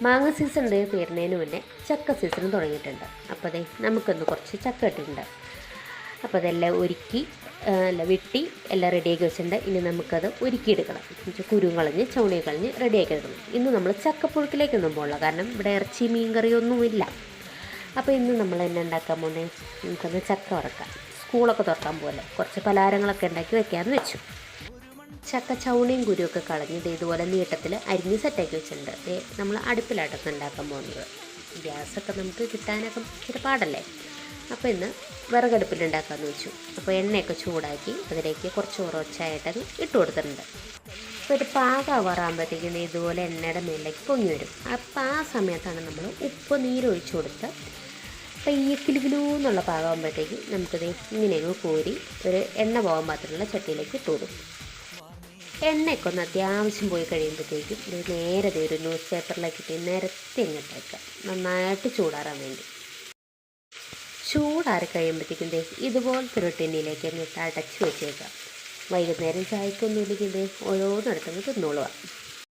മാങ്ങ സീസൺ തീരുന്നതിന് മുന്നേ ചക്ക സീസൺ തുടങ്ങിയിട്ടുണ്ട്. അപ്പോൾ അതെ നമുക്കൊന്ന് കുറച്ച് ചക്ക ഇട്ടിട്ടുണ്ട്. അപ്പോൾ അതെല്ലാം ഒരുക്കി വെട്ടി എല്ലാം റെഡിയാക്കി വെച്ചിട്ടുണ്ട്. ഇനി നമുക്കത് ഒരുക്കിയെടുക്കണം. കുരുവും കളഞ്ഞ് ചവണയും കളഞ്ഞ് റെഡിയാക്കി എടുക്കണം. ഇന്ന് നമ്മൾ ചക്കപ്പുഴുക്കിലേക്കൊന്നും പോകില്ല, കാരണം ഇവിടെ ഇറച്ചി മീൻ കറിയൊന്നുമില്ല. അപ്പോൾ ഇന്ന് നമ്മൾ എന്നെ ഉണ്ടാക്കാൻ പോകുന്നത്, നമുക്കൊന്ന് ചക്ക വറക്കാം. സ്കൂളൊക്കെ തുറക്കാൻ പോലെ കുറച്ച് പലഹാരങ്ങളൊക്കെ ഉണ്ടാക്കി വെക്കാമെന്ന് വെച്ചു. ചക്ക ചവണയും കുരുവൊക്കെ കളഞ്ഞ് ഇതുപോലെ നീട്ടത്തിൽ അരിഞ്ഞ് സെറ്റാക്കി വെച്ചിട്ടുണ്ട്. നമ്മൾ അടുപ്പിലാട്ടൊക്കെ ഉണ്ടാക്കാൻ പോകുന്നത്. ഗ്യാസൊക്കെ നമുക്ക് കിട്ടാനൊക്കെ ഇച്ചിരി പാടല്ലേ. അപ്പോൾ ഇന്ന് വിറകടുപ്പിലുണ്ടാക്കാമെന്ന് വെച്ചു. അപ്പോൾ എണ്ണയൊക്കെ ചൂടാക്കി അതിലേക്ക് കുറച്ച് ഉറച്ചായിട്ടത് ഇട്ട് കൊടുത്തിട്ടുണ്ട്. അപ്പോൾ ഒരു പാകാവാറാകുമ്പോഴത്തേക്കും ഇതുപോലെ എണ്ണയുടെ മേലേക്ക് പൊങ്ങി വരും. അപ്പോൾ ആ സമയത്താണ് നമ്മൾ ഉപ്പ് നീരൊഴിച്ച് കൊടുത്ത് അപ്പോൾ ഈ കിലുകിലൂന്നുള്ള പാകമാകുമ്പോഴത്തേക്കും നമുക്കിത് ഇങ്ങനെയൊന്ന് കോരി ഒരു എണ്ണ പോകാൻ പാത്രമുള്ള ചട്ടിയിലേക്ക് ഇട്ട് കൊടുക്കും. എണ്ണയൊക്കെ ഒന്ന് അത്യാവശ്യം പോയി കഴിയുമ്പോഴത്തേക്കും ഇത് നേരെ ഒരു ന്യൂസ് പേപ്പറിലേക്ക് ഇട്ട് നിരത്തി ഇങ്ങോട്ട് വയ്ക്കുക, നന്നായിട്ട് ചൂടാറാൻ വേണ്ടി. ചൂടാറി കഴിയുമ്പോഴത്തേക്കും ഇതുപോലത്തെ ഒരു ടിന്നിലേക്ക് എന്നിട്ട് അടച്ച് വെച്ചേക്കാം. വൈകുന്നേരം ചായക്കൊന്നും ഇല്ലെങ്കിൽ ഓരോന്നിടത്തും തിന്നോളുക.